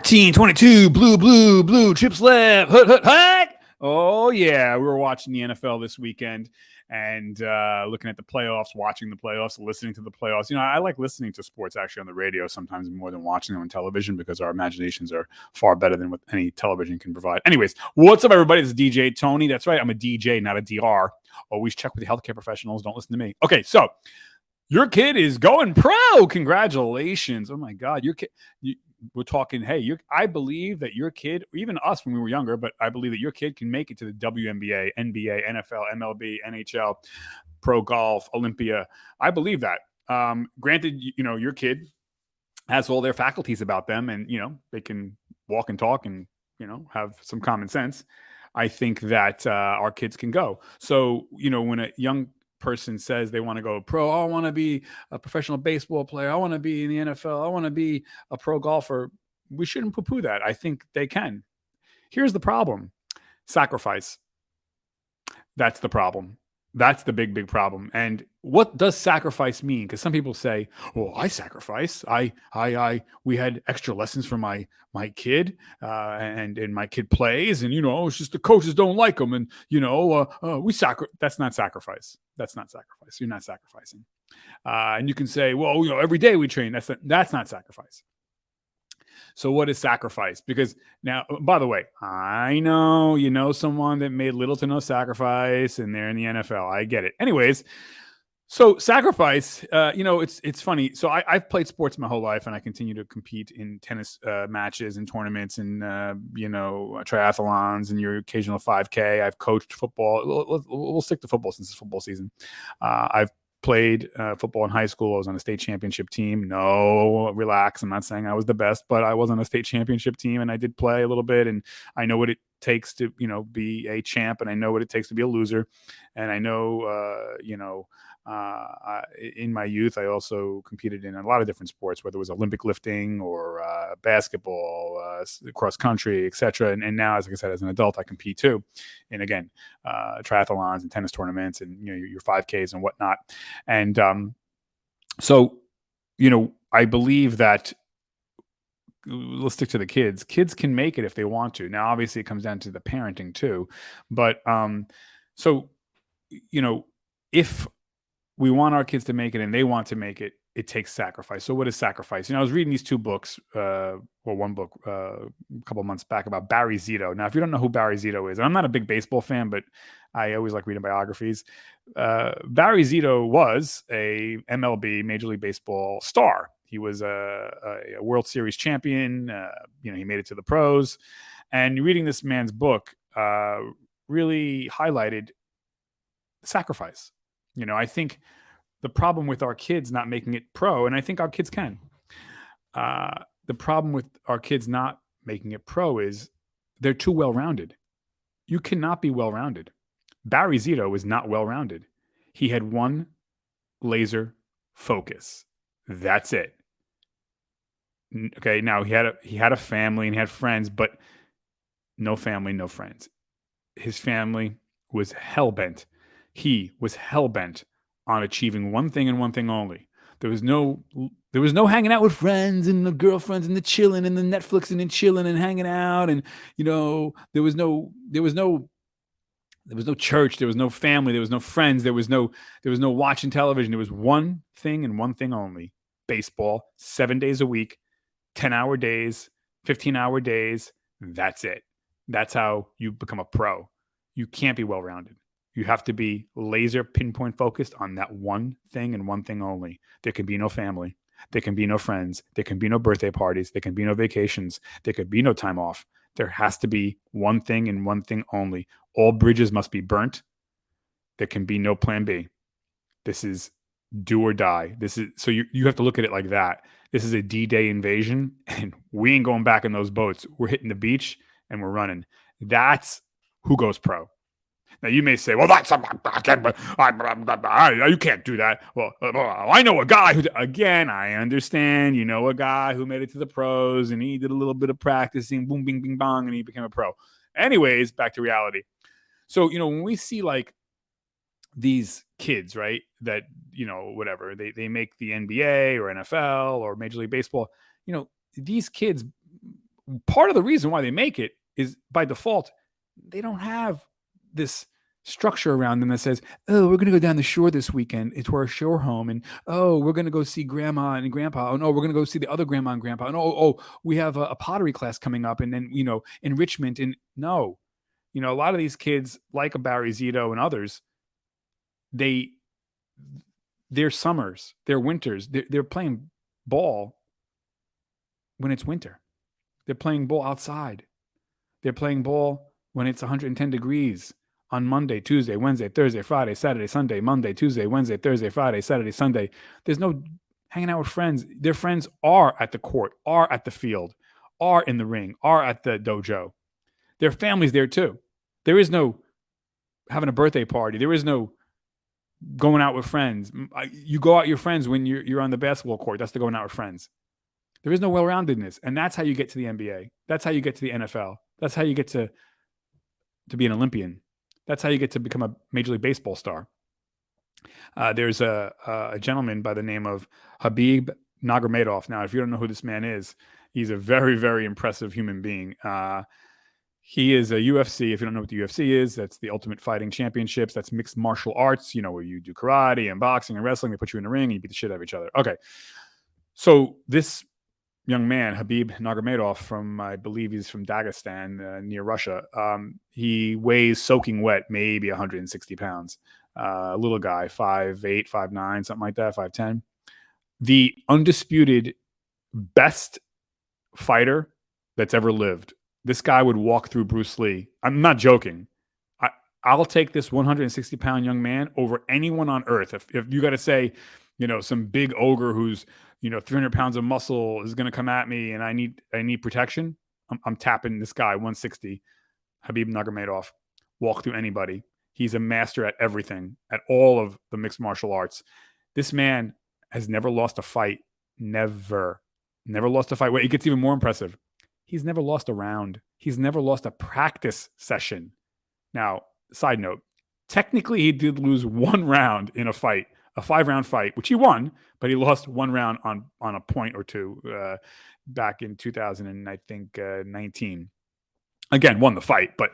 14-22, blue, trips left, hut. Oh, yeah. We were watching the NFL this weekend and looking at the playoffs, watching the playoffs, listening to the playoffs. You know, I like listening to sports actually on the radio sometimes more than watching them on television because our imaginations are far better than what any television can provide. Anyways, what's up, everybody? This is DJ Tony. That's right. I'm a DJ, not a DR. Always check with the healthcare professionals. Don't listen to me. Okay, so your kid is going pro. Congratulations. Oh, my God. Your kid... we're talking, hey, I believe that your kid, even us when we were younger, but I believe that your kid can make it to the WNBA, NBA, NFL, MLB, NHL, pro golf, Olympia. I believe that. Granted, you know, your kid has all their faculties about them and, you know, they can walk and talk and, you know, have some common sense. I think that our kids can go. So, you know, when a young person says they want to go pro, I want to be a professional baseball player, I want to be in the NFL, I want to be a pro golfer, we shouldn't poo-poo that. I think they can. Here's the problem: sacrifice. That's the problem. That's the big problem. And what does sacrifice mean? Because some people say, "Well, I sacrifice. We had extra lessons for my kid, and my kid plays, and you know, it's just the coaches don't like him, and you know, That's not sacrifice. That's not sacrifice. You're not sacrificing. And you can say, well, you know, every day we train. That's not sacrifice. So what is sacrifice? Because now, by the way, I know you know someone that made little to no sacrifice and they're in the NFL. I get it. Anyways, so sacrifice, you know, it's funny. So I've played sports my whole life and I continue to compete in tennis matches and tournaments and, you know, triathlons and your occasional 5K. I've coached football. We'll stick to football since it's football season. I've played football in high school. I was on a state championship team. No, relax. I'm not saying I was the best, but I was on a state championship team and I did play a little bit. And I know what it takes to, you know, be a champ, and I know what it takes to be a loser. And I know, you know, in my youth, I also competed in a lot of different sports, whether it was Olympic lifting or basketball, cross country, etc. And now, as I said, as an adult, I compete too. And again, triathlons and tennis tournaments and, you know, your 5Ks and whatnot. And so, you know, I believe that let's stick to the kids. Kids can make it if they want to. Now, obviously, it comes down to the parenting too. But so, you know, if we want our kids to make it and they want to make it, it takes sacrifice. So what is sacrifice? You know, I was reading these two books, one book a couple of months back about Barry Zito. Now, if you don't know who Barry Zito is, I'm not a big baseball fan, but I always like reading biographies. Barry Zito was a MLB, Major League Baseball star. He was a World Series champion. You know, he made it to the pros. And reading this man's book really highlighted sacrifice. You know, I think the problem with our kids not making it pro, and I think our kids can, the problem with our kids not making it pro is they're too well-rounded. You cannot be well-rounded. Barry Zito was not well-rounded. He had one laser focus. That's it. Okay, now he had a family and he had friends, but no family, no friends. His family was hell-bent. He was hell-bent on achieving one thing and one thing only. There was no hanging out with friends and the girlfriends and the chilling and the Netflixing and chilling and hanging out. And, you know, there was no church. There was no family. There was no friends. There was no watching television. There was one thing and one thing only: baseball, 7 days a week, 10-hour days, 15-hour days. That's it. That's how you become a pro. You can't be well-rounded. You have to be laser pinpoint focused on that one thing and one thing only. There can be no family. There can be no friends. There can be no birthday parties. There can be no vacations. There could be no time off. There has to be one thing and one thing only. All bridges must be burnt. There can be no plan B. This is do or die. So you have to look at it like that. This is a D-Day invasion, and we ain't going back in those boats. We're hitting the beach and we're running. That's who goes pro. Now, you may say, well, you can't do that. Well, I know a guy who, again, I understand, you know, a guy who made it to the pros and he did a little bit of practicing, boom, bing, bing, bong, and he became a pro. Anyways, back to reality. So, you know, when we see like these kids, right, that, you know, whatever, they make the NBA or NFL or Major League Baseball, you know, these kids, part of the reason why they make it is by default, they don't have this structure around them that says, oh, we're going to go down the shore this weekend to our shore home. And, oh, we're going to go see grandma and grandpa. Oh, no, we're going to go see the other grandma and grandpa. And, we have a pottery class coming up. And then, enrichment. And no, a lot of these kids like a Barry Zito and others, their summers, their winters, they're playing ball when it's winter. They're playing ball outside. They're playing ball when it's 110 degrees on Monday, Tuesday, Wednesday, Thursday, Friday, Saturday, Sunday, Monday, Tuesday, Wednesday, Thursday, Friday, Saturday, Sunday. There's no hanging out with friends. Their friends are at the court, are at the field, are in the ring, are at the dojo. Their family's there too. There is no having a birthday party. There is no going out with friends. You go out with your friends when you're on the basketball court. That's the going out with friends. There is no well-roundedness, and that's how you get to the NBA. That's how you get to the NFL. That's how you get to be an Olympian. That's how you get to become a Major League Baseball star. There's a gentleman by the name of Khabib Nurmagomedov. Now, if you don't know who this man is, he's a very, very impressive human being. He is a UFC. If you don't know what the UFC is, that's the Ultimate Fighting Championships. That's mixed martial arts, where you do karate and boxing and wrestling. They put you in the ring and you beat the shit out of each other. Okay. So this young man, Khabib Nurmagomedov, from, I believe he's from Dagestan, near Russia. He weighs soaking wet, maybe 160 pounds. Little guy, 5'8", 5'9", something like that, 5'10". The undisputed best fighter that's ever lived. This guy would walk through Bruce Lee. I'm not joking. I'll take this 160-pound young man over anyone on earth. If you got to say, some big ogre who's 300 pounds of muscle is going to come at me and I need protection, I'm tapping this guy, 160, Khabib Nurmagomedov, walk through anybody. He's a master at everything, at all of the mixed martial arts. This man has never lost a fight. Never lost a fight. Wait, it gets even more impressive. He's never lost a round. He's never lost a practice session. Now, side note, technically he did lose one round in a fight, a 5-round fight, which he won, but he lost one round on a point or two back in 2019. Again, won the fight, but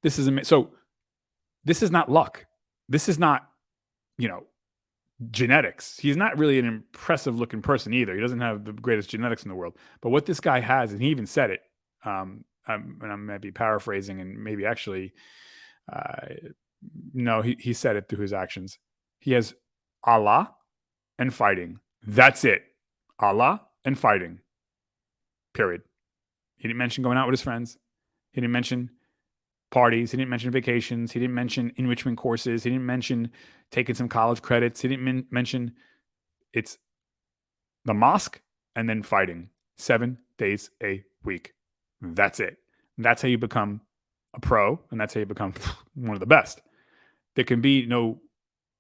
this is so. This is not luck. This is not, genetics. He's not really an impressive looking person either. He doesn't have the greatest genetics in the world. But what this guy has, and he even said it, and I might be paraphrasing, and maybe actually, no, he said it through his actions. He has Allah and fighting. That's it. Allah and fighting. Period. He didn't mention going out with his friends. He didn't mention parties. He didn't mention vacations. He didn't mention enrichment courses. He didn't mention taking some college credits. He didn't mention it's the mosque and then fighting 7 days a week. That's it. That's how you become a pro, and that's how you become one of the best. There can be no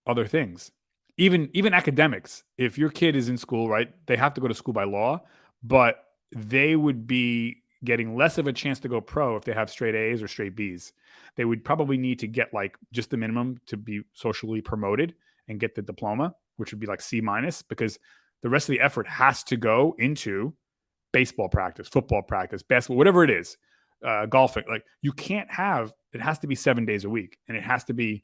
other things. Even academics, if your kid is in school, right, they have to go to school by law, but they would be getting less of a chance to go pro if they have straight A's or straight B's. They would probably need to get like just the minimum to be socially promoted and get the diploma, which would be like C-, because the rest of the effort has to go into baseball practice, football practice, basketball, whatever it is, golfing. Like you can't have, it has to be 7 days a week, and it has to be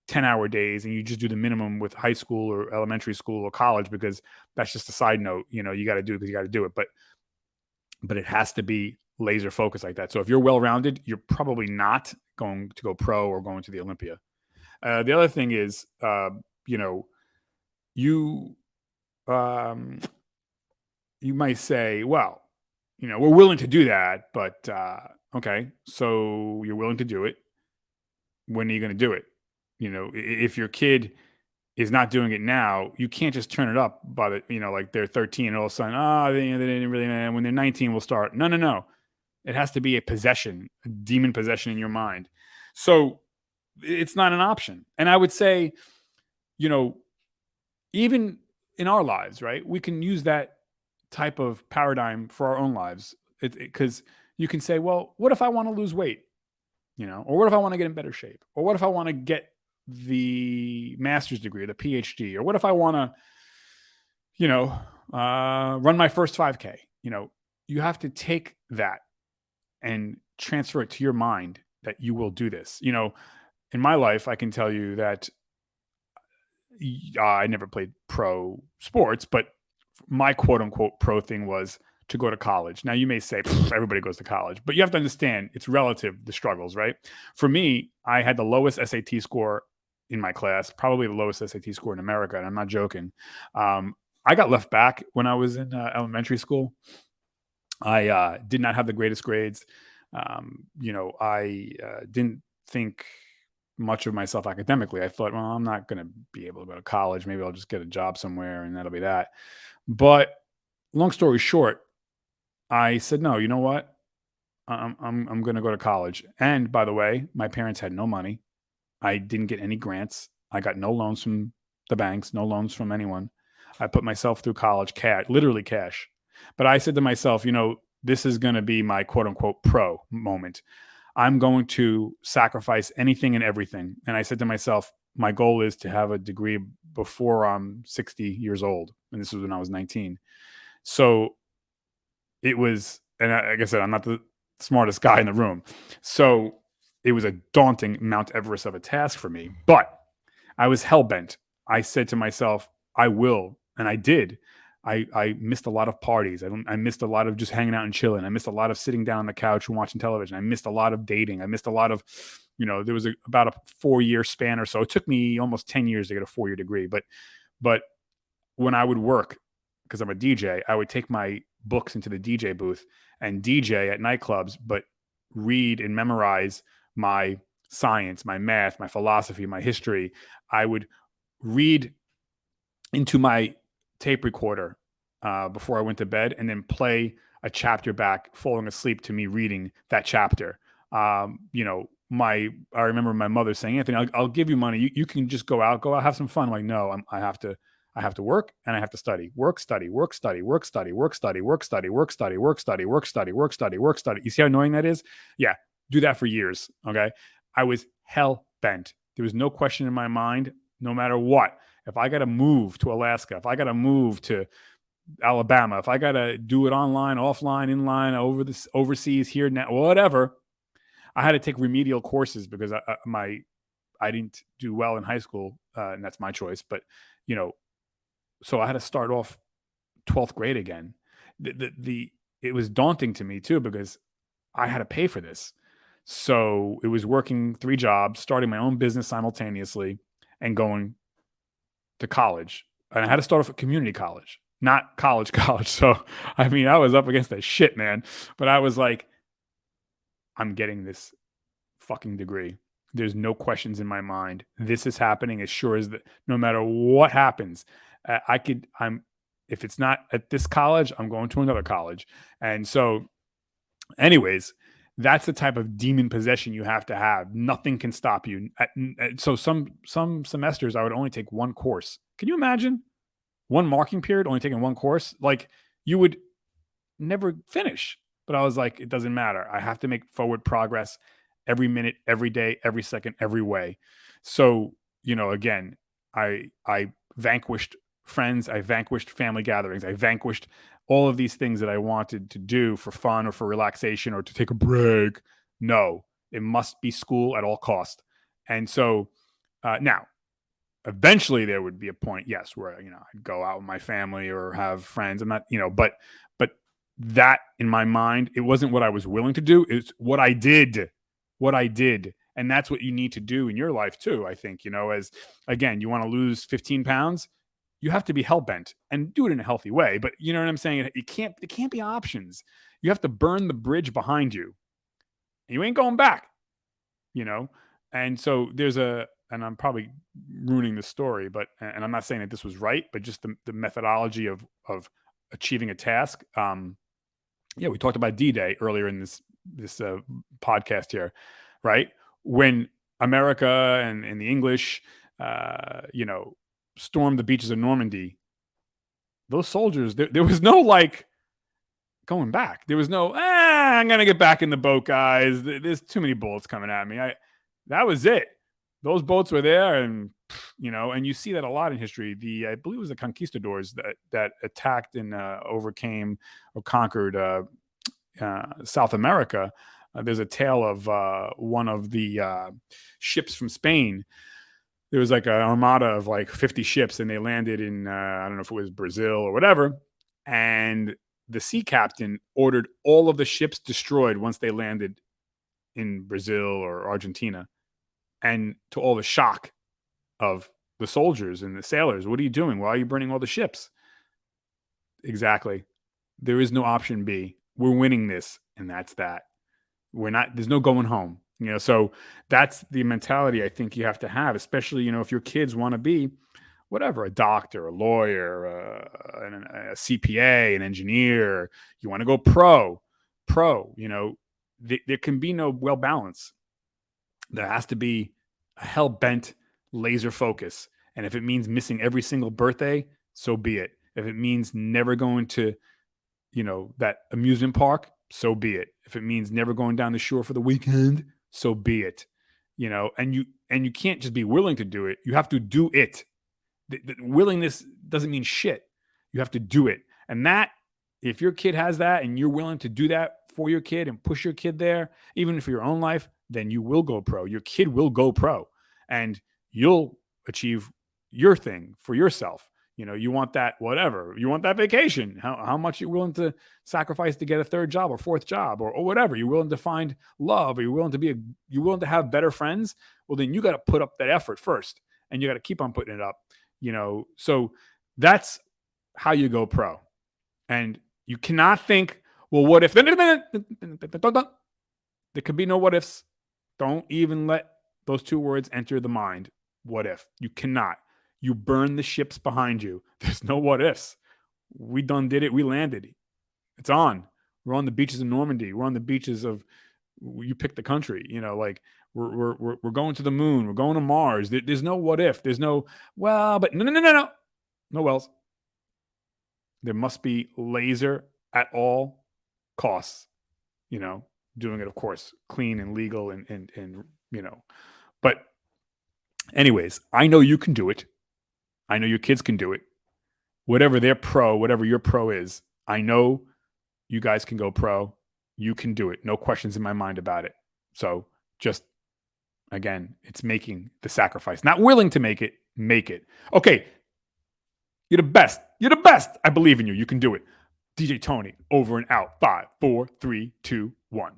10-hour days, and you just do the minimum with high school or elementary school or college, because that's just a side note. You got to do it because you got to do it. But it has to be laser focused like that. So if you're well-rounded, you're probably not going to go pro or going to the Olympia. The other thing is, you might say, well, we're willing to do that, but okay, so you're willing to do it. When are you going to do it? If your kid is not doing it now, you can't just turn it up by like they're 13 and all of a sudden, they didn't really, when they're 19, we'll start. No. It has to be a possession, a demon possession in your mind. So it's not an option. And I would say, even in our lives, right, we can use that type of paradigm for our own lives. Because you can say, well, what if I want to lose weight? Or what if I want to get in better shape? Or what if I want to get the master's degree or the PhD? Or what if I want to, run my first 5K? You have to take that and transfer it to your mind that you will do this. In my life, I can tell you that I never played pro sports, but my quote unquote pro thing was to go to college. Now, you may say everybody goes to college, but you have to understand it's relative, the struggles, right? For me, I had the lowest SAT score in my class, probably the lowest SAT score in America, and I'm not joking. I got left back when I was in elementary school. I did not have the greatest grades. I didn't think much of myself academically. I thought, well, I'm not going to be able to go to college. Maybe I'll just get a job somewhere and that'll be that. But long story short, I said, no, you know what? I'm going to go to college. And by the way, my parents had no money. I didn't get any grants. I got no loans from the banks, no loans from anyone. I put myself through college cash, literally cash. But I said to myself, this is going to be my quote unquote pro moment. I'm going to sacrifice anything and everything. And I said to myself, my goal is to have a degree before I'm 60 years old. And this was when I was 19. So it was, and like I said, I'm not the smartest guy in the room. So it was a daunting Mount Everest of a task for me, but I was hell-bent. I said to myself, I will. And I did. I missed a lot of parties. I missed a lot of just hanging out and chilling. I missed a lot of sitting down on the couch and watching television. I missed a lot of dating. I missed a lot of, there was about a 4-year span or so. It took me almost 10 years to get a 4-year degree. But when I would work, because I'm a DJ, I would take my books into the DJ booth and DJ at nightclubs, but read and memorize my science, my math, my philosophy, my history. I would read into my tape recorder before I went to bed and then play a chapter back, falling asleep to me reading that chapter. I remember my mother saying, Anthony, I'll give you money. You can just go out, have some fun. I'm like, no, I have to work and I have to study. Work, study, work, study, work, study, work, study, work, study, work, study, work, study, work, study, work, study, work, study. You see how annoying that is? Yeah. Do that for years. Okay. I was hell bent. There was no question in my mind, no matter what. If I got to move to Alaska, if I got to move to Alabama, if I got to do it online, offline, inline, overseas, here, now, whatever, I had to take remedial courses because I didn't do well in high school, and that's my choice. But so I had to start off 12th grade again. It was daunting to me too because I had to pay for this. So it was working 3 jobs, starting my own business simultaneously, and going to college. And I had to start off at community college, not college. So, I was up against that shit, man. But I was like, I'm getting this fucking degree. There's no questions in my mind. This is happening as sure as that no matter what happens, if it's not at this college, I'm going to another college. And so anyways, that's the type of demon possession you have to have. Nothing can stop you. So some semesters I would only take one course. Can you imagine? One marking period, only taking one course? Like you would never finish. But I was like, it doesn't matter. I have to make forward progress every minute, every day, every second, every way. So, again, I vanquished friends. I vanquished family gatherings. I vanquished all of these things that I wanted to do for fun or for relaxation or to take a break. No, it must be school at all cost. And so now, eventually there would be a point, yes, where, I'd go out with my family or have friends. I'm not, but that in my mind, it wasn't what I was willing to do. It's what I did. And that's what you need to do in your life too. I think, as again, you want to lose 15 pounds, you have to be hell-bent and do it in a healthy way. But you know what I'm saying? It can't be options. You have to burn the bridge behind you. And you ain't going back, And so and I'm probably ruining the story, and I'm not saying that this was right, but just the methodology of achieving a task. We talked about D-Day earlier in this podcast here, right? When America and the English, stormed the beaches of Normandy, those soldiers, there was no like going back. There was no, I'm going to get back in the boat, guys. There's too many bullets coming at me. That was it. Those boats were there, and and you see that a lot in history. I believe it was the conquistadors that attacked and overcame or conquered South America. There's a tale of one of the ships from Spain. There was like an armada of like 50 ships, and they landed in I don't know if it was Brazil or whatever. And the sea captain ordered all of the ships destroyed once they landed in Brazil or Argentina. And to all the shock of the soldiers and the sailors, what are you doing? Why are you burning all the ships? Exactly. There is no option B. We're winning this, and that's that. We're not, there's no going home. So that's the mentality I think you have to have, especially, if your kids want to be whatever, a doctor, a lawyer, a CPA, an engineer, you want to go pro, there can be no well balance. There has to be a hell bent laser focus. And if it means missing every single birthday, so be it. If it means never going to, that amusement park, so be it. If it means never going down the shore for the weekend, so be it. And you can't just be willing to do it. You have to do it. The willingness doesn't mean shit. You have to do it. And that, if your kid has that and you're willing to do that for your kid and push your kid there, even for your own life, then you will go pro. Your kid will go pro, and you'll achieve your thing for yourself. You want that, whatever. You want that vacation. How much you're willing to sacrifice to get a third job or fourth job or whatever. You're willing to find love, or you're willing to have better friends. Well, then you got to put up that effort first, and you got to keep on putting it up. So that's how you go pro. And you cannot think, well, what if? There could be no what ifs. Don't even let those two words enter the mind. What if? You cannot. You burn the ships behind you. There's no what ifs. We done did it. We landed. It's on. We're on the beaches of Normandy. We're on the beaches of, you pick the country, like we're going to the moon. We're going to Mars. There's no what if. There's no, well, but no. No wells. There must be laser at all costs, doing it, of course, clean and legal and but anyways, I know you can do it. I know your kids can do it. Whatever their pro, whatever your pro is, I know you guys can go pro. You can do it. No questions in my mind about it. So just, again, it's making the sacrifice. Not willing to make it. Okay. You're the best. I believe in you. You can do it. DJ Tony, over and out. 5, 4, 3, 2, 1.